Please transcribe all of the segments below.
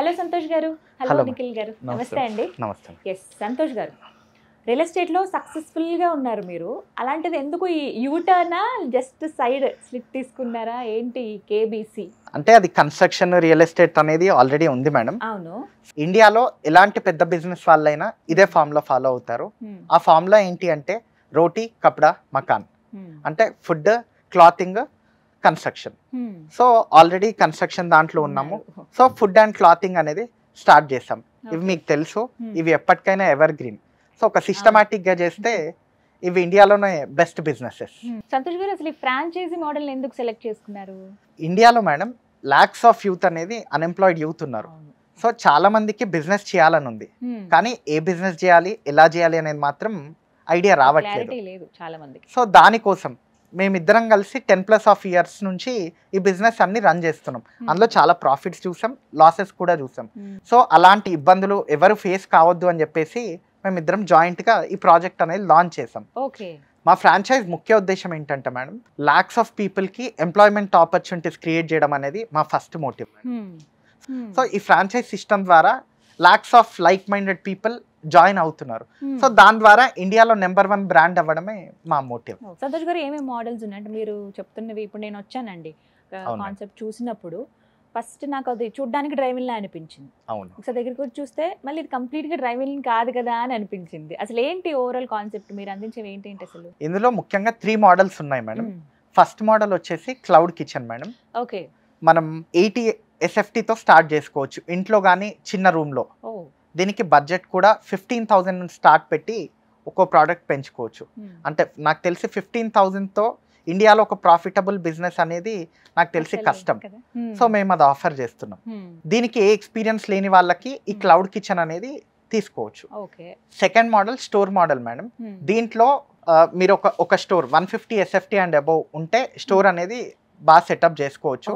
Hello Santosh గారు. Hello hello Nikhil గారు. నమస్తే. నమస్తే అండి. నమస్తే. ఎస్ సంతోష్ గారు, రియల్ ఎస్టేట్లో సక్సెస్ఫుల్గా ఉన్నారు మీరు. అలాంటిది ఎందుకు ఈ యూటర్నా, జస్ట్ సైడ్ స్లిప్ తీసుకున్నారా ఏంటి కేబీసీ? అంటే అది కన్స్ట్రక్షన్ రియల్ ఎస్టేట్ అనేది ఆల్రెడీ ఉంది మేడం. అవును. ఇండియాలో ఎలాంటి పెద్ద బిజినెస్ వాళ్ళైనా ఇదే ఫార్ములా ఫాలో అవుతారు. ఆ ఫార్ములా ఏంటి అంటే రోటీ కపడా మకాన్, అంటే food, clothing, construction. So already construction దాంట్లో ఉన్నాము. సో ఫుడ్ అండ్ క్లాతింగ్ అనేది స్టార్ట్ చేసాం. ఇవి మీకు తెలుసు, ఇవి ఎప్పటికైనా ఎవర్ గ్రీన్. సో ఒక సిస్టమాటిక్ గా చేస్తే ఇవి ఇండియాలోనే బెస్ట్ బిజినెసెస్. సంతోష్ గారు, అసలు ఈ ఫ్రాంచైజీ మోడల్ ఎందుకు సెలెక్ట్ చేసుకున్నారు? ఇండియాలో మేడం లాక్స్ ఆఫ్ యూత్ అనేది అన్ఎంప్లాయిడ్ యూత్ ఉన్నారు. సో చాలా మందికి బిజినెస్ చేయాలని ఉంది, కానీ ఏ బిజినెస్ చేయాలి, ఎలా చేయాలి అనేది మాత్రం ఐడియా రావట్లేదు. చాలా మందికి. సో దానికోసం మేమిద్దరం కలిసి 10+ years నుంచి ఈ బిజినెస్ అన్ని రన్ చేస్తున్నాం. అందులో చాలా ప్రాఫిట్స్ చూసాం, లాసెస్ కూడా చూసాం. సో అలాంటి ఇబ్బందులు ఎవరు ఫేస్ కావద్దు అని చెప్పేసి మేమిద్దరం జాయింట్ గా ఈ ప్రాజెక్ట్ అనేది లాంచ్ చేసాం. మా ఫ్రాంచైజ్ ముఖ్య ఉద్దేశం ఏంటంటే మేడం, లాక్స్ ఆఫ్ పీపుల్ కి ఎంప్లాయ్మెంట్ ఆపర్చునిటీస్ క్రియేట్ చేయడం అనేది మా ఫస్ట్ మోటివ్. సో ఈ ఫ్రాంచైజ్ సిస్టమ్ ద్వారా lakhs of like minded people join అవుతున్నారు. సో దాని ద్వారా ఇండియాలో నెంబర్ 1 బ్రాండ్ అవ్వడమే మా మోటివ్. సంతోష్ గారు, ఏమేమి మోడల్స్ ఉన్నాయంటే మీరు చెప్తున్నవి? ఇప్పుడు నేను వచ్చానండి, కాన్సెప్ట్ చూసినప్పుడు ఫస్ట్ నాకు అది చూడడానికి డ్రైవింగ్ లా అనిపించింది. అవును. ఒకసారి దగ్గరికి వచ్చి చూస్తే మళ్ళీ ఇది కంప్లీట్ గా డ్రైవింగ్ కాదు కదా అని అనిపించింది. అసలు ఏంటి ఓవరాల్ కాన్సెప్ట్, మీరు అందించేవి ఏంటి అసలు? ఇందులో ముఖ్యంగా 3 మోడల్స్ ఉన్నాయి మేడం. ఫస్ట్ మోడల్ వచ్చేసి క్లౌడ్ కిచెన్ మేడం. ఓకే. మనం 80 SFT తో స్టార్ట్ చేసుకోవచ్చు, ఇంట్లో కానీ చిన్న రూమ్ లో. దీనికి బడ్జెట్ కూడా 15,000 నుంచి స్టార్ట్ పెట్టి ఒక్కో ప్రోడక్ట్ పెంచుకోవచ్చు. అంటే నాకు తెలిసి 15,000 తో ఇండియాలో ఒక ప్రాఫిటబుల్ బిజినెస్ అనేది నాకు తెలిసి కష్టం. సో మేము అది ఆఫర్ చేస్తున్నాం. దీనికి ఏ ఎక్స్పీరియన్స్ లేని వాళ్ళకి ఈ క్లౌడ్ కిచెన్ అనేది తీసుకోవచ్చు. Second model store model madam. దీంట్లో మీరు ఒక స్టోర్ 150 SFT అండ్ అబౌవ్ ఉంటే స్టోర్ అనేది బాగా సెటప్ చేసుకోవచ్చు.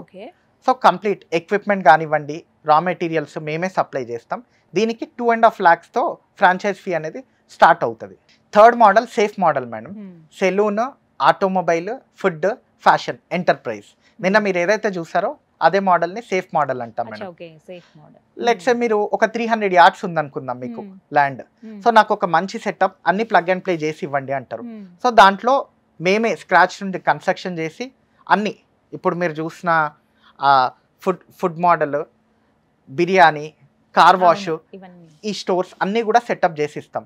సో కంప్లీట్ ఎక్విప్మెంట్ కానివ్వండి, రా మెటీరియల్స్ మేమే సప్లై చేస్తాం. దీనికి 2.5 lakhs తో ఫ్రాంచైజ్ ఫీ అనేది స్టార్ట్ అవుతుంది. Third model safe model madam. Salon, automobile, food, fashion, enterprise. నిన్న మీరు ఏదైతే చూసారో అదే మోడల్ ని సేఫ్ మోడల్ అంటాం మేడం. లెట్స్ సే మీరు ఒక 300 yards ఉందనుకుందాం మీకు ల్యాండ్. సో నాకు ఒక మంచి సెటప్, అన్ని ప్లగ్ అండ్ ప్లే చేసి ఇవ్వండి అంటారు. సో దాంట్లో మేమే స్క్రాచ్ నుండి కన్స్ట్రక్షన్ చేసి అన్ని, ఇప్పుడు మీరు చూసిన food model, biryani, car wash, ఈ స్టోర్స్ అన్ని కూడా సెటప్ చేసి ఇస్తాం.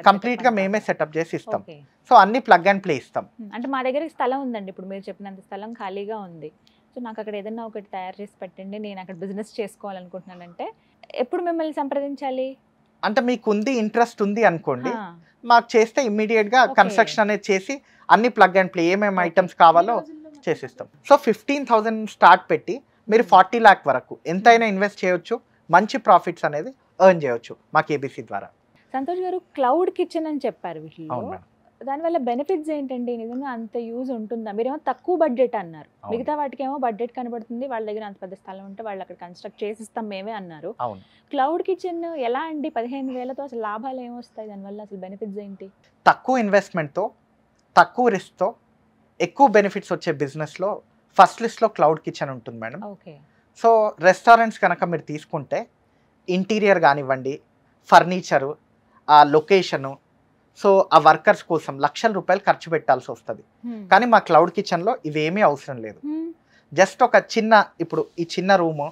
కంప్లీట్ గా మేమే సెటప్ చేసి ఇస్తాం. సో అన్ని ప్లగ్ అండ్ ప్లే ఇస్తాం. అంటే మా దగ్గర స్థలం ఉందండి, ఇప్పుడు మీరు చెప్పినంత స్థలం ఖాళీగా ఉంది. సో నాకు అక్కడ ఏదైనా ఒకటి తయారు చేసి పెట్టండి, నేను అక్కడ బిజినెస్ చేసుకోవాలనుకుంటున్నానంటే ఎప్పుడు మిమ్మల్ని సంప్రదించాలి? అంటే మీకు ఉంది, ఇంట్రెస్ట్ ఉంది అనుకోండి, మాకు చేస్తే ఇమ్మీడియట్ గా కన్స్ట్రక్షన్ అనేది చేసి అన్ని ప్లగ్ అండ్ ప్లే ఏమేమి ఐటమ్స్ కావాలో చేసిస్తాం. సో 15,000 స్టార్ట్ పెట్టి మీరు 40 lakh వరకు ఎంతైనా ఇన్వెస్ట్ చేయొచ్చు, మంచి ప్రాఫిట్స్ అనేది ఎర్న్ చేయొచ్చు మా కేబీసీ ద్వారా. సంతోష్ గారు, క్లౌడ్ కిచెన్ అని చెప్పారు, వీటిలో దానివల్ల బెనిఫిట్స్ ఏంటండి? నిజంగా అంత యూజ్ ఉంటుందా? మీరేమో తక్కువ బడ్జెట్ అన్నారు, మిగతా వాటికి ఏమో బడ్జెట్ కనబడుతుంది, వాళ్ళ దగ్గర అంత పెద్ద స్థలం ఉంటే వాళ్ళు అక్కడ కన్స్ట్రక్ట్ చేసిస్తాం మేమే అన్నారు. క్లౌడ్ కిచెన్ ఎలా అండి? 15,000తో అసలు లాభాలు ఏమొస్తాయి దానివల్ల? అసలు బెనిఫిట్స్ ఏంటి? తక్కువ ఇన్వెస్ట్మెంట్తో, తక్కువ రిస్క్తో ఎక్కువ బెనిఫిట్స్ వచ్చే బిజినెస్లో ఫస్ట్ లిస్ట్లో క్లౌడ్ కిచెన్ ఉంటుంది మేడం. సో రెస్టారెంట్స్ కనుక మీరు తీసుకుంటే ఇంటీరియర్ కానివ్వండి, ఫర్నిచరు, ఆ లొకేషను, సో ఆ వర్కర్స్ కోసం లక్షల రూపాయలు ఖర్చు పెట్టాల్సి వస్తుంది. కానీ మా క్లౌడ్ కిచెన్లో ఇవేమీ అవసరం లేదు. జస్ట్ ఒక చిన్న, ఇప్పుడు ఈ చిన్న రూము,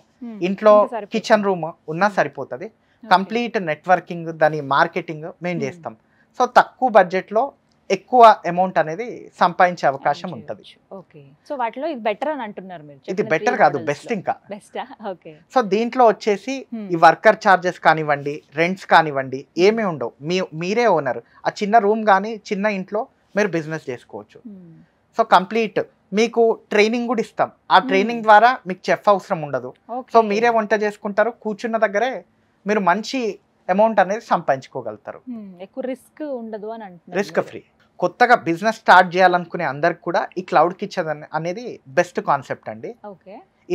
ఇంట్లో కిచెన్ రూమ్ ఉన్నా సరిపోతుంది. కంప్లీట్ నెట్వర్కింగ్, దాని మార్కెటింగ్ మేము చేస్తాం. సో తక్కువ బడ్జెట్లో ఎక్కువ అమౌంట్ అనేది సంపాదించే అవకాశం ఉంటుంది. సో వాటిలో ఇది బెటర్ అని అంటున్నారు మీరు? ఇది బెటర్ కాదు, బెస్ట్. ఇంకా సో దీంట్లో వచ్చేసి ఈ వర్కర్ చార్జెస్ కానివ్వండి, రెంట్స్ కానివ్వండి ఏమీ ఉండవు. మీరే ఓనర్. ఆ చిన్న రూమ్ కానీ చిన్న ఇంట్లో మీరు బిజినెస్ చేసుకోవచ్చు. సో కంప్లీట్ మీకు ట్రైనింగ్ కూడా ఇస్తాం. ఆ ట్రైనింగ్ ద్వారా మీకు చెఫ్ అవసరం ఉండదు. సో మీరే వంట చేసుకుంటారు, కూర్చున్న దగ్గరే మీరు మంచి అమౌంట్ అనేది సంపాదించుకోగలుగుతారు. ఎక్కువ రిస్క్ ఉండదు అని అంటున్నారు. Risk free. కొత్తగా బిజినెస్ స్టార్ట్ చేయాలనుకునే అందరికి కూడా ఈ క్లౌడ్ కిచెన్ అనేది బెస్ట్ కాన్సెప్ట్ అండి.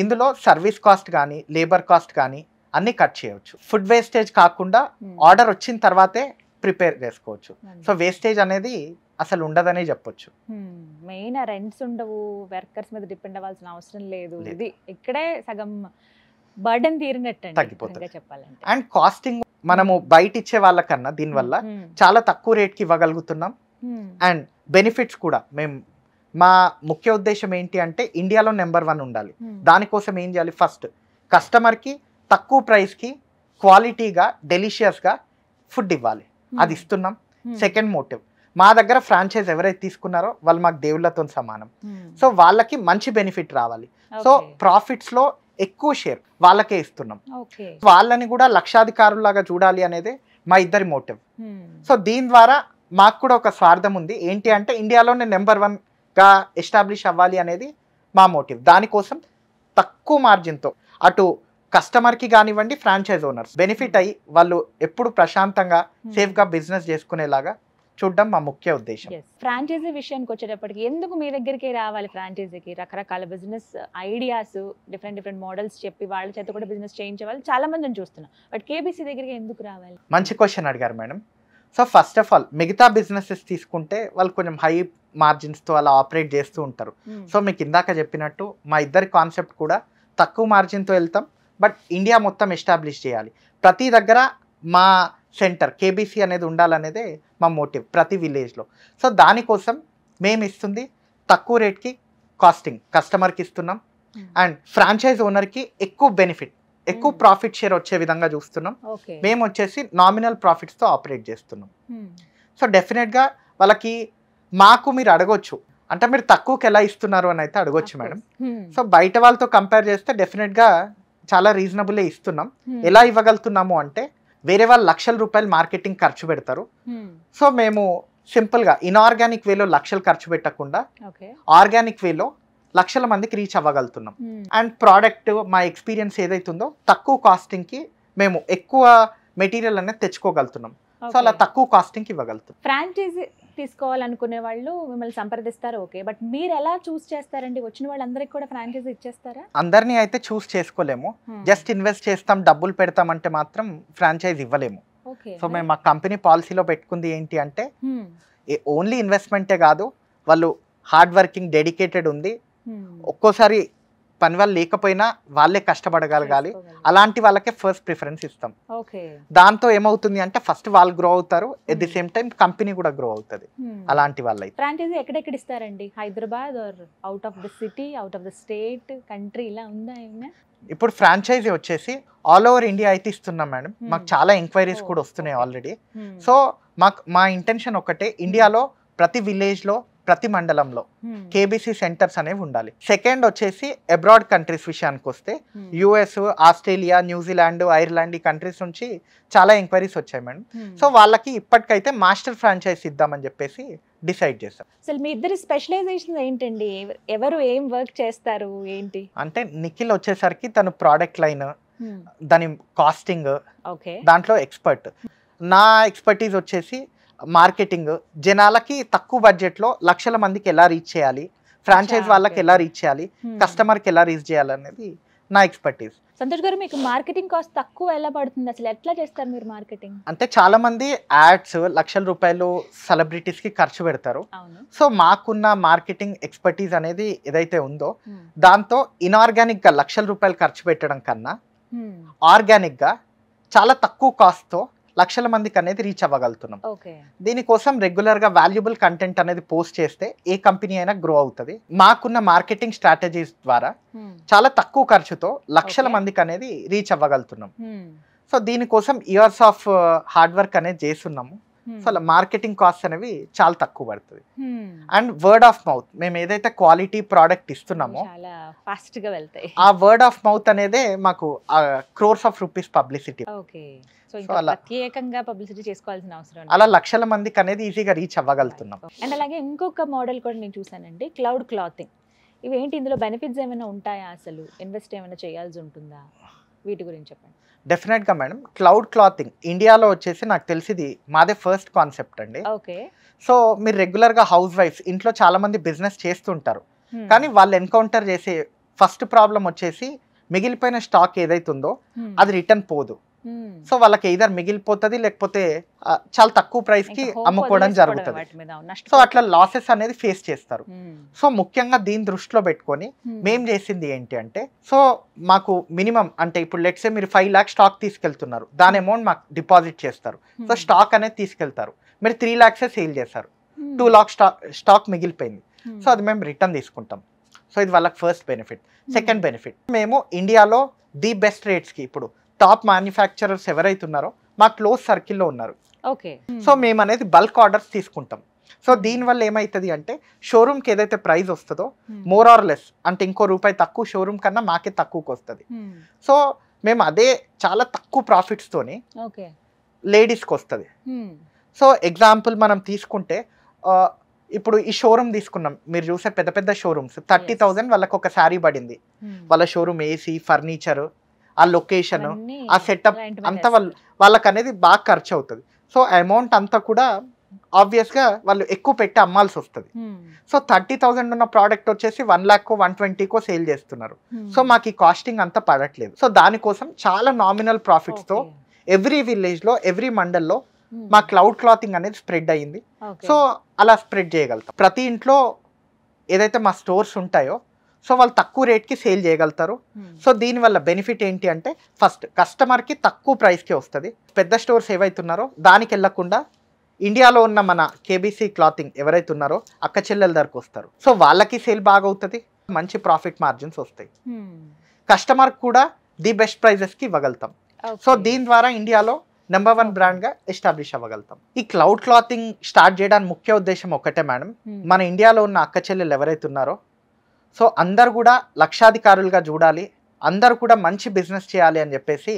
ఇందులో సర్వీస్ కాస్ట్ కానీ, లేబర్ కాస్ట్ కానీ అన్ని కట్ చేయవచ్చు. ఫుడ్ వేస్టేజ్ కాకుండా ఆర్డర్ వచ్చిన తర్వాతే ప్రిపేర్ చేసుకోవచ్చు. సో వేస్టేజ్ అనేది అసలు ఉండదనే చెప్పొచ్చు. మెయిన్ రెంట్స్ ఉండవు, వర్కర్స్ మీద డిపెండ్ అవ్వాల్సిన అవసరం లేదు. ఇది ఇక్కడే సగం బర్డెన్ తీరినట్టు తగ్గిపోతుంది. చెప్పాలంటే. అండ్ కాస్టింగ్ మనము బయట ఇచ్చే వాళ్ళకన్నా దీనివల్ల చాలా తక్కువ రేట్కి ఇవ్వగలుగుతున్నాం. అండ్ బెనిఫిట్స్ కూడా మేము మా ముఖ్య ఉద్దేశం ఏంటి అంటే ఇండియాలో నెంబర్ 1 ఉండాలి. దానికోసం ఏం చేయాలి, ఫస్ట్ కస్టమర్కి తక్కువ ప్రైస్కి క్వాలిటీగా డెలిషియస్గా ఫుడ్ ఇవ్వాలి, అది ఇస్తున్నాం. సెకండ్ మోటివ్, మా దగ్గర ఫ్రాంచైజ్ ఎవరైతే తీసుకున్నారో వాళ్ళు మాకు దేవుళ్ళతో సమానం. సో వాళ్ళకి మంచి బెనిఫిట్ రావాలి. సో ప్రాఫిట్స్లో ఎక్కువ షేర్ వాళ్ళకే ఇస్తున్నాం. వాళ్ళని కూడా లక్షాధికారులాగా చూడాలి అనేది మా ఇద్దరి మోటివ్. సో దీని ద్వారా మాకు కూడా ఒక స్వార్థం ఉంది, ఏంటి అంటే ఇండియాలోనే నెంబర్ 1గా ఎస్టాబ్లిష్ అవ్వాలి అనేది మా మోటివ్. దానికోసం తక్కువ మార్జిన్తో అటు కస్టమర్కి కానివ్వండి, ఫ్రాంచైజ్ ఓనర్స్ బెనిఫిట్ అయ్యి వాళ్ళు ఎప్పుడు ప్రశాంతంగా సేఫ్గా బిజినెస్ చేసుకునేలాగా చూడడం మా ముఖ్య ఉద్దేశం. ఫ్రాంచైజీ విషయానికి వచ్చేటప్పటికి ఎందుకు మీ దగ్గరికి రావాలి? ఫ్రాంచైజీకి రకరకాల బిజినెస్ ఐడియాస్, డిఫరెంట్ మోడల్స్ చెప్పి వాళ్ళ చేత కూడా బిజినెస్ చేయించే వాళ్ళు చాలా మందిని చూస్తున్నాం. బట్ కేబీసీ దగ్గరికి ఎందుకు రావాలి? మంచి క్వశ్చన్ అడిగారు madam. So first of all మిగతా బిజినెసెస్ తీసుకుంటే వాళ్ళు కొంచెం హై మార్జిన్స్తో అలా ఆపరేట్ చేస్తూ ఉంటారు. సో మీకు ఇందాక చెప్పినట్టు మా ఇద్దరి కాన్సెప్ట్ కూడా తక్కువ మార్జిన్తో వెళ్తాం, బట్ ఇండియా మొత్తం ఎస్టాబ్లిష్ చేయాలి. ప్రతి దగ్గర మా సెంటర్ కేబీసీ అనేది ఉండాలనేదే మా మోటివ్, ప్రతి విలేజ్లో. సో దానికోసం మేము ఇస్తుంది తక్కువ రేట్కి కాస్టింగ్ కస్టమర్కి ఇస్తున్నాం. అండ్ ఫ్రాంచైజ్ ఓనర్కి ఎక్కువ బెనిఫిట్, ఎక్కువ ప్రాఫిట్ షేర్ వచ్చే విధంగా చూస్తున్నాం. మేము వచ్చేసి నామినల్ ప్రాఫిట్స్తో ఆపరేట్ చేస్తున్నాం. సో డెఫినెట్గా వాళ్ళకి మాకు మీరు అడగొచ్చు, అంటే మీరు తక్కువకి ఎలా ఇస్తున్నారు అని అయితే అడగొచ్చు మేడం. సో బయట వాళ్ళతో కంపేర్ చేస్తే డెఫినెట్గా చాలా రీజనబుల్లే ఇస్తున్నాం. ఎలా ఇవ్వగలుగుతున్నాము అంటే వేరే వాళ్ళు లక్షల రూపాయలు మార్కెటింగ్ ఖర్చు పెడతారు. సో మేము సింపుల్గా ఇన్ఆర్గానిక్ వేలో లక్షలు ఖర్చు పెట్టకుండా ఆర్గానిక్ వేలో లక్షల మందికి రీచ్ అవ్వగలుగుతున్నాం. అండ్ ప్రోడక్ట్ మా ఎక్స్పీరియన్స్ ఏదైతుందో తక్కువ కాస్టింగ్కి మేము ఎక్కువ మెటీరియల్ అనేది తెచ్చుకోగలుగుతున్నాం. సో అలా తక్కువ కాస్టింగ్కి ఇవ్వగలుగుతాం. ఫ్రాంచైజీ తీసుకోవాలనుకునే వాళ్ళు మిమ్మల్ని సంప్రదిస్తారు, ఓకే. బట్ మీరు ఎలా చూస్ చేస్తారండి? వచ్చిన వాళ్ళందరికీ కూడా ఫ్రాంచైజీ ఇచ్చేస్తారా? అందరినీ అయితే చూస్ చేసుకోలేము. జస్ట్ ఇన్వెస్ట్ చేస్తాం, డబ్బులు పెడతాం అంటే మాత్రం ఫ్రాంచైజ్ ఇవ్వలేము. సో మేము మా కంపెనీ పాలసీలో పెట్టుకుంది ఏంటి అంటే ఓన్లీ ఇన్వెస్ట్మెంటే కాదు, వాళ్ళు హార్డ్ వర్కింగ్ డెడికేటెడ్ ఉంది. ఒక్కోసారి పని వాళ్ళు లేకపోయినా వాళ్ళే కష్టపడగలగాలి, అలాంటి వాళ్ళకే ఫస్ట్ ప్రిఫరెన్స్ ఇస్తాం. దాంతో ఏమవుతుంది అంటే ఫస్ట్ వాళ్ళు గ్రో అవుతారు, at the same time company కూడా గ్రో అవుతుంది. అలాంటి వాళ్ళైతే ఫ్రాంచైజీ ఎక్కడెక్కడ ఇస్తారండి? Hyderabad or out of the city, out of the state, country ఇలా ఉందా ఏమైనా? ఇప్పుడు ఫ్రాంచైజీ వచ్చేసి ఆల్ ఓవర్ ఇండియా అయితే ఇస్తున్నాం మేడం. మాకు చాలా ఎంక్వైరీస్ కూడా వస్తున్నాయి ఆల్రెడీ. సో మా ఇంటెన్షన్ ఒకటే, ఇండియాలో ప్రతి విలేజ్లో ప్రతి మండలంలో కేబీసీ సెంటర్స్ అనేవి ఉండాలి. సెకండ్ వచ్చేసి అబ్రాడ్ కంట్రీస్ విషయానికి వస్తే యుఎస్, ఆస్ట్రేలియా, న్యూజిలాండ్, ఐర్లాండ్ ఈ కంట్రీస్ నుంచి చాలా ఎంక్వైరీస్ వచ్చాయి మేడం. సో వాళ్ళకి ఇప్పటికైతే మాస్టర్ ఫ్రాంచైజ్ ఇద్దామని చెప్పేసి డిసైడ్ చేస్తాం. అసలు మీ ఇద్దరి స్పెషలైజేషన్ ఏంటండి? ఎవరు ఏం వర్క్ చేస్తారు ఏంటి? అంటే నిఖిల్ వచ్చేసరికి తను ప్రోడక్ట్ లైన్, దాని కాస్టింగ్, దాంట్లో ఎక్స్పర్ట్. నా ఎక్స్పర్టీజ్ వచ్చేసి మార్కెటింగ్, జనాలకి తక్కువ బడ్జెట్లో లక్షల మందికి ఎలా రీచ్ చేయాలి, ఫ్రాంచైజ్ వాళ్ళకి ఎలా రీచ్ చేయాలి, కస్టమర్కి ఎలా రీచ్ చేయాలి అనేది నా ఎక్స్పర్టీజ్. సంతోష్ గారు, మీకు మార్కెటింగ్ కాస్ట్ తక్కువ ఎలా పడుతుంది? అసలు ఎట్లా చేస్తారు మీరు మార్కెటింగ్? అంటే చాలా మంది యాడ్స్ లక్షల రూపాయలు సెలబ్రిటీస్ కి ఖర్చు పెడతారు. సో మాకున్న మార్కెటింగ్ ఎక్స్పర్టీజ్ అనేది ఏదైతే ఉందో దాంతో ఇన్ఆర్గానిక్ గా లక్షల రూపాయలు ఖర్చు పెట్టడం కన్నా ఆర్గానిక్ గా చాలా తక్కువ కాస్ట్ తో లక్షల మందికి అనేది రీచ్ అవ్వగలుగుతున్నాం. దీనికోసం రెగ్యులర్ గా వాల్యుబుల్ కంటెంట్ అనేది పోస్ట్ చేస్తే ఏ కంపెనీ అయినా గ్రో అవుతుంది. మాకున్న మార్కెటింగ్ స్ట్రాటజీస్ ద్వారా చాలా తక్కువ ఖర్చుతో లక్షల మందికి అనేది రీచ్ అవ్వగలుగుతున్నాం. సో దీనికోసం ఇయర్స్ ఆఫ్ హార్డ్ వర్క్ అనేది చేస్తున్నాము. సో అలా మార్కెటింగ్ కాస్ట్ అనేవి చాలా తక్కువ పడుతుంది. అండ్ వర్డ్ ఆఫ్ మౌత్, మేము ఏదైతే క్వాలిటీ ప్రోడక్ట్ ఇస్తున్నామో ఆ వర్డ్ ఆఫ్ మౌత్ అనేదే మాకు క్రోర్స్ ఆఫ్ రూపీస్ పబ్లిసిటీ. ప్రత్యేకంగా పబ్లిసిటీ చేసుకోవాల్సిన అవసరం, అలా లక్షల మందికి అనేది ఈజీగా రీచ్ అవ్వగలుగుతున్నాం. అండ్ అలాగే ఇంకొక మోడల్ కూడా నేను చూసానండి, క్లౌడ్ క్లాతింగ్. ఇవి ఏంటి? ఇందులో బెనిఫిట్స్ ఏమైనా ఉంటాయా? అసలు ఇన్వెస్ట్ ఏమైనా చేయాల్సి ఉంటుందా? వీటి గురించి చెప్పండి. డెఫినెట్గా మేడం, క్లౌడ్ క్లాతింగ్ ఇండియాలో వచ్చేసి నాకు తెలిసింది మాదే ఫస్ట్ కాన్సెప్ట్ అండి. సో మీరు రెగ్యులర్గా హౌస్ వైఫ్స్ ఇంట్లో చాలా మంది బిజినెస్ చేస్తుంటారు, కానీ వాళ్ళు ఎన్కౌంటర్ చేసే ఫస్ట్ ప్రాబ్లం వచ్చేసి మిగిలిపోయిన స్టాక్ ఏదైతే ఉందో అది రిటర్న్ పోదు. సో వాళ్ళకి ఎయిదర్ మిగిలిపోతుంది లేకపోతే చాలా తక్కువ ప్రైస్ కి అమ్ముకోవడం జరుగుతుంది. సో అట్లా లాసెస్ అనేది ఫేస్ చేస్తారు. సో ముఖ్యంగా దీని దృష్టిలో పెట్టుకొని మేం చేసింది ఏంటి అంటే, సో మాకు మినిమం అంటే ఇప్పుడు లెట్సే మీరు 5 lakhs స్టాక్ తీసుకెళ్తున్నారు, దాని అమౌంట్ మాకు డిపాజిట్ చేస్తారు. సో స్టాక్ అనేది తీసుకెళ్తారు, మీరు 3 lakhs సేల్ చేస్తారు, 2 lakhs స్టాక్ మిగిలిపోయింది. సో అది మేము రిటర్న్ తీసుకుంటాం. సో ఇది వాళ్ళకి ఫస్ట్ బెనిఫిట్. సెకండ్ బెనిఫిట్, మేము ఇండియాలో ది బెస్ట్ రేట్స్కి ఇప్పుడు టాప్ మ్యానుఫ్యాక్చరర్స్ ఎవరైతే ఉన్నారో మా క్లోజ్ సర్కిల్లో ఉన్నారు. ఓకే. సో మేము అనేది బల్క్ ఆర్డర్స్ తీసుకుంటాం. సో దీనివల్ల ఏమవుతుంది అంటే షోరూమ్కి ఏదైతే ప్రైస్ వస్తుందో మోర్ ఆర్ లెస్ అంటే ఇంకో రూపాయి తక్కువ షోరూమ్ కన్నా మాకే తక్కువకి వస్తుంది. సో మేము అదే చాలా తక్కువ ప్రాఫిట్స్తోని లేడీస్కి వస్తుంది. సో ఎగ్జాంపుల్ మనం తీసుకుంటే ఇప్పుడు ఈ షోరూమ్ తీసుకున్నాం, మీరు చూసే పెద్ద పెద్ద షోరూమ్స్ 30,000 వాళ్ళకి ఒక శారీ పడింది. వాళ్ళ షోరూమ్ ఏసీ, ఫర్నిచర్, ఆ లొకేషన్, ఆ సెటప్ అంతా వాళ్ళకి అనేది బాగా ఖర్చు అవుతుంది. సో అమౌంట్ అంతా కూడా ఆబ్వియస్గా వాళ్ళు ఎక్కువ పెట్టి అమ్మాల్సి వస్తుంది. సో 30,000 ఉన్న ప్రోడక్ట్ వచ్చేసి 1 lakh 120 సేల్ చేస్తున్నారు. సో మాకు ఈ కాస్టింగ్ అంతా పడట్లేదు. సో దానికోసం చాలా నామినల్ ప్రాఫిట్స్తో ఎవ్రీ విలేజ్లో ఎవ్రీ మండల్లో మా క్లౌడ్ క్లాతింగ్ అనేది స్ప్రెడ్ అయ్యింది. సో అలా స్ప్రెడ్ చేయగలుగుతాం. ప్రతి ఇంట్లో ఏదైతే మా స్టోర్స్ ఉంటాయో సో వాళ్ళు తక్కువ రేట్కి సేల్ చేయగలుగుతారు. సో దీనివల్ల బెనిఫిట్ ఏంటి అంటే, ఫస్ట్ కస్టమర్కి తక్కువ ప్రైస్కి వస్తుంది. పెద్ద స్టోర్స్ ఏవైతున్నారో దానికి వెళ్ళకుండా ఇండియాలో ఉన్న మన కేబీసీ క్లాతింగ్ ఎవరైతే ఉన్నారో అక్క చెల్లెల ధరకు వస్తారు. సో వాళ్ళకి సేల్ బాగా అవుతుంది, మంచి ప్రాఫిట్ మార్జిన్స్ వస్తాయి. కస్టమర్ కూడా ది బెస్ట్ ప్రైజెస్కి ఇవ్వగలుగుతాం. సో దీని ద్వారా ఇండియాలో నెంబర్ 1 బ్రాండ్గా ఎస్టాబ్లిష్ అవ్వగలుగుతాం. ఈ క్లౌడ్ క్లాతింగ్ స్టార్ట్ చేయడానికి ముఖ్య ఉద్దేశం ఒకటే మేడం, మన ఇండియాలో ఉన్న అక్క చెల్లెలు ఎవరైతే ఉన్నారో సో అందరు కూడా లక్షాధికారులుగా చూడాలి, అందరు కూడా మంచి బిజినెస్ చేయాలి అని చెప్పేసి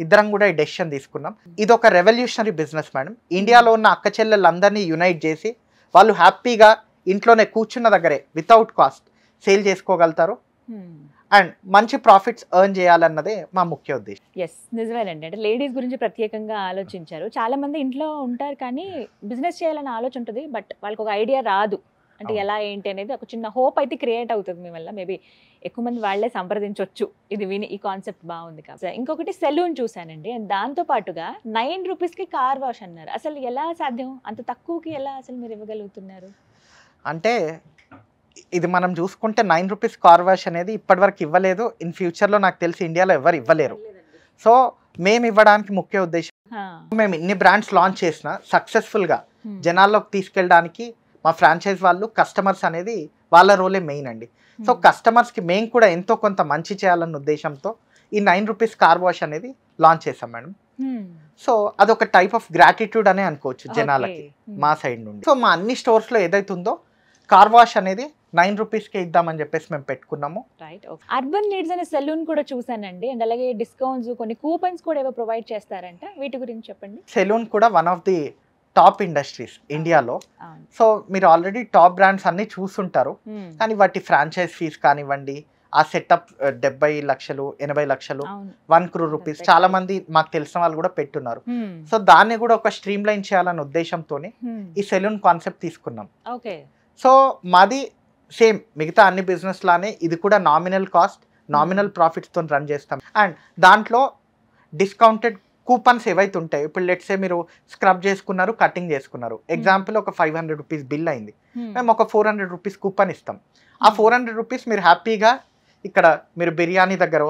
ఇద్దరం కూడా ఈ డెసిషన్ తీసుకున్నాం. ఇది ఒక రెవల్యూషనరీ బిజినెస్ మేడం. ఇండియాలో ఉన్న అక్క చెల్లెలందరినీ యునైట్ చేసి వాళ్ళు హ్యాపీగా ఇంట్లోనే కూర్చున్న దగ్గరే వితౌట్ కాస్ట్ సేల్ చేసుకోగలుగుతారు అండ్ మంచి ప్రాఫిట్స్ ఎర్న్ చేయాలన్నదే మా ముఖ్య ఉద్దేశం. ఎస్, నిజమేనండి. అంటే లేడీస్ గురించి ప్రత్యేకంగా ఆలోచించారు. చాలా మంది ఇంట్లో ఉంటారు కానీ బిజినెస్ చేయాలనే ఆలోచన ఉంటుంది, బట్ వాళ్ళకి ఒక ఐడియా రాదు. అంటే ఎలా ఏంటి అనేది ఒక చిన్న హోప్ అయితే క్రియేట్ అవుతుంది మీ వల్ల. మేబీ ఎక్కువ మంది వాళ్ళే సంప్రదించవచ్చు ఇది విని, ఈ కాన్సెప్ట్ బాగుంది కాబట్టి. ఇంకొకటి సెలూన్ చూసానండి, అండ్ దాంతో పాటుగా 9 రూపీస్కి కార్ వాష్ అన్నారు. అసలు ఎలా సాధ్యం, అంత తక్కువకి ఎలా అసలు మీరు ఇవ్వగలుగుతున్నారు? అంటే ఇది మనం చూసుకుంటే 9 రూపీస్ కార్ వాష్ అనేది ఇప్పటివరకు ఇవ్వలేదు, ఇన్ ఫ్యూచర్లో నాకు తెలిసి ఇండియాలో ఎవరు ఇవ్వలేరు. సో మేము ఇవ్వడానికి ముఖ్య ఉద్దేశం, మేము ఇన్ని బ్రాండ్స్ లాంచ్ చేసినా సక్సెస్ఫుల్గా జనాల్లోకి తీసుకెళ్ళడానికి మా ఫ్రాంచైజ్ వాళ్ళు, కస్టమర్స్ అనేది వాళ్ళ రోలే మెయిన్ అండి. సో కస్టమర్స్కి మేము కూడా ఎంతో కొంత మంచి చేయాలన్న ఉద్దేశంతో ఈ 9 రూపీస్ కార్ వాష్ అనేది లాంచ్ చేసాం మేడం. సో అదొక టైప్ ఆఫ్ గ్రాటిట్యూడ్ అనే అనుకోవచ్చు జనాలకి మా సైడ్ నుండి. సో మా అన్ని స్టోర్స్లో ఏదైతే ఉందో కార్ వాష్ అనేది 9 రూపీస్కే ఇద్దామని చెప్పేసి మేము పెట్టుకున్నాము. రైట్. అర్బన్ నీడ్స్ అనే సెలూన్ కూడా చూసానండి, అండ్ అలాగే డిస్కౌంట్స్, కొన్ని కూపన్స్ కూడా ఏవో ప్రొవైడ్ చేస్తారంట, వీటి గురించి చెప్పండి. సెలూన్ కూడా one of the top industries ఇండియాలో. సో మీరు ఆల్రెడీ టాప్ బ్రాండ్స్ అన్ని చూస్తుంటారు, కానీ వాటి ఫ్రాంచైజ్ ఫీజ్ కానివ్వండి, ఆ సెటప్ 70 లక్షలు 80 లక్షలు 1 crore రూపీస్ చాలా మంది మాకు తెలిసిన వాళ్ళు కూడా పెట్టున్నారు. సో దాన్ని కూడా ఒక స్ట్రీమ్ లైన్ చేయాలనే ఉద్దేశంతోనే ఈ సెలూన్ కాన్సెప్ట్ తీసుకున్నాం. సో మాది సేమ్ మిగతా అన్ని బిజినెస్ లానే ఇది కూడా నామినల్ కాస్ట్, నామినల్ ప్రాఫిట్స్తో రన్ చేస్తాం. అండ్ దాంట్లో డిస్కౌంటెడ్ కూపన్స్ ఏవైతే ఉంటాయి, ఇప్పుడు లెట్సే మీరు స్క్రబ్ చేసుకున్నారు, కటింగ్ చేసుకున్నారు, ఎగ్జాంపుల్ ఒక 500 రూపీస్ బిల్ అయింది, మేము ఒక 400 రూపీస్ కూపన్ ఇస్తాం. ఆ 400 రూపీస్ మీరు హ్యాపీగా ఇక్కడ మీరు బిర్యానీ దగ్గర,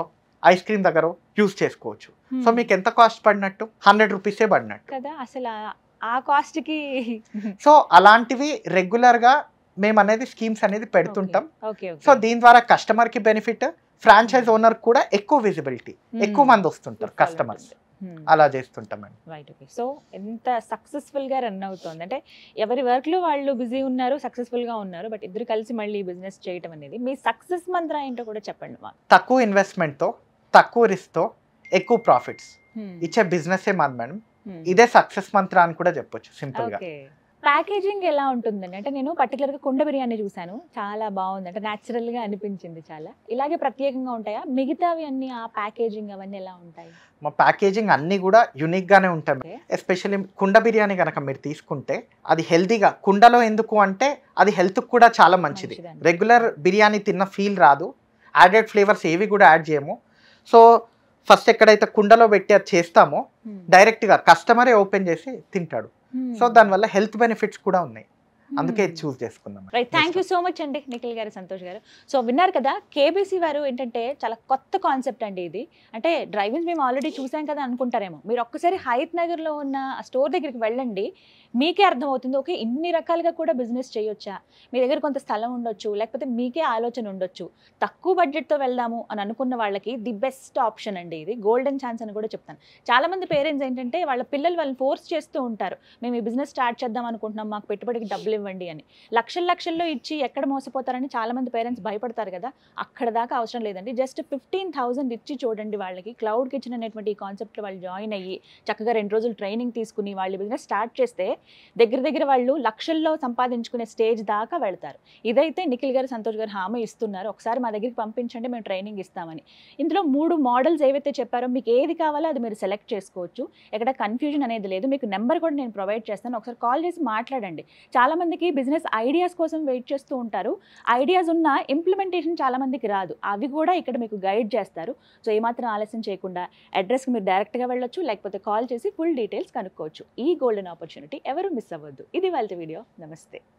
ఐస్ క్రీమ్ దగ్గర యూజ్ చేసుకోవచ్చు. సో మీకు ఎంత కాస్ట్ పడినట్టు? 100 రూపీసే పడినట్టు కదా అసలు ఆ కాస్ట్కి. సో అలాంటివి రెగ్యులర్గా మేము అనేది స్కీమ్స్ అనేది పెడుతుంటాం. సో దీని ద్వారా కస్టమర్కి బెనిఫిట్, ఫ్రాంచైజ్ ఓనర్ కూడా ఎక్కువ విజిబిలిటీ, ఎక్కువ మంది వస్తుంటారు కస్టమర్స్, అలా చేస్తుంటాం. రైట్. ఓకే. సో ఎంత సక్సెస్ఫుల్గా రన్ అవుతుంది అంటే, ఎవరి వర్క్లో వాళ్ళు బిజీ ఉన్నారు, సక్సెస్ఫుల్గా ఉన్నారు, బట్ ఇద్దరు కలిసి మళ్ళీ బిజినెస్ చేయడం అనేది మీ సక్సెస్ మంత్రం ఏంటో కూడా చెప్పండి. తక్కువ ఇన్వెస్ట్మెంట్తో, తక్కువ రిస్క్తో ఎక్కువ ప్రాఫిట్స్ ఇచ్చే బిజినెస్ మాది మేడం. ఇదే సక్సెస్ మంత్రం అని కూడా చెప్పొచ్చు సింపుల్గా. ప్యాకేజింగ్ ఎలా ఉంటుందండి? అంటే నేను పర్టికులర్గా కుండ బిర్యానీ చూసాను, చాలా బాగుంది, అంటే న్యాచురల్గా అనిపించింది చాలా. ఇలాగే ప్రత్యేకంగా ఉంటాయా మిగతావి అన్ని? ఆ ప్యాకేజింగ్ అవన్నీ ఎలా ఉంటాయి? మా ప్యాకేజింగ్ అన్నీ కూడా యూనిక్గానే ఉంటాయి. ఎస్పెషల్లీ కుండ బిర్యానీ కనుక మీరు తీసుకుంటే అది హెల్తీగా, కుండలో ఎందుకు అంటే అది హెల్త్కి కూడా చాలా మంచిది. రెగ్యులర్ బిర్యానీ తిన్న ఫీల్ రాదు, యాడెడ్ ఫ్లేవర్స్ ఏవి కూడా యాడ్ చేయము. సో ఫస్ట్ ఎక్కడైతే కుండలో పెట్టి అది చేస్తామో డైరెక్ట్గా కస్టమరే ఓపెన్ చేసి తింటాడు. సో దానివల్ల హెల్త్ బెనిఫిట్స్ కూడా ఉన్నాయి, అందుకే ఇది చూస్ చేసుకున్నాం. Right, thank you so much అండి నిఖిల్ గారు, సంతోష్ గారు. సో విన్నారు కదా, కేబీసీ వారు ఏంటంటే చాలా కొత్త కాన్సెప్ట్ అండి ఇది. అంటే డ్రైవింగ్స్ మేము ఆల్రెడీ చూసాం కదా అనుకుంటారేమో, మీరు ఒక్కసారి హయత్ నగర్లో ఉన్న స్టోర్ దగ్గరికి వెళ్ళండి, మీకే అర్థమవుతుంది ఓకే ఇన్ని రకాలుగా కూడా బిజినెస్ చేయొచ్చా, మీ దగ్గర కొంత స్థలం ఉండొచ్చు, లేకపోతే మీకే ఆలోచన ఉండొచ్చు, తక్కువ బడ్జెట్తో వెళ్దాము అని అనుకున్న వాళ్ళకి ది బెస్ట్ ఆప్షన్ అండి ఇది, గోల్డెన్ ఛాన్స్ అని కూడా చెప్తాను. చాలామంది పేరెంట్స్ ఏంటంటే వాళ్ళ పిల్లలు వాళ్ళని ఫోర్స్ చేస్తూ ఉంటారు, మేము ఈ బిజినెస్ స్టార్ట్ చేద్దాం అనుకుంటున్నాం, మాకు పెట్టుబడికి డబ్బులు ఇవ్వండి అని. లక్షల్లో ఇచ్చి ఎక్కడ మోసపోతారని చాలామంది పేరెంట్స్ భయపడతారు కదా, అక్కడ దాకా అవసరం లేదండి. జస్ట్ 15,000 ఇచ్చి చూడండి వాళ్ళకి, క్లౌడ్ కిచెన్ అనేటువంటి ఈ కాన్సెప్ట్లో వాళ్ళు జాయిన్ అయ్యి చక్కగా 2 రోజులు ట్రైనింగ్ తీసుకుని వాళ్ళు బిజినెస్ స్టార్ట్ చేస్తే దగ్గర వాళ్ళు లక్షల్లో సంపాదించుకునే స్టేజ్ దాకా వెళ్తారు. ఇదైతే నిఖిల్ గారు, సంతోష్ గారు హామీ ఇస్తున్నారు, ఒకసారి మా దగ్గరికి పంపించండి మేము ట్రైనింగ్ ఇస్తామని. ఇందులో 3 మోడల్స్ ఏవైతే చెప్పారో మీకు ఏది కావాలో అది మీరు సెలెక్ట్ చేసుకోవచ్చు, ఎక్కడ కన్ఫ్యూజన్ అనేది లేదు. మీకు నెంబర్ కూడా నేను ప్రొవైడ్ చేస్తాను, ఒకసారి కాల్ చేసి మాట్లాడండి. చాలామందికి బిజినెస్ ఐడియాస్ కోసం వెయిట్ చేస్తూ ఉంటారు, ఐడియాస్ ఉన్న ఇంప్లిమెంటేషన్ చాలామందికి రాదు, అవి కూడా ఇక్కడ మీకు గైడ్ చేస్తారు. సో ఏమాత్రం ఆలస్యం చేయకుండా అడ్రస్కి మీరు డైరెక్ట్గా వెళ్ళొచ్చు, లేకపోతే కాల్ చేసి ఫుల్ డీటెయిల్స్ కనుక్కోవచ్చు. ఈ గోల్డెన్ ఆపర్చునిటీ ఎవరు మిస్ అవ్వద్దు. ఇది వాళ్ళ వీడియో. నమస్తే.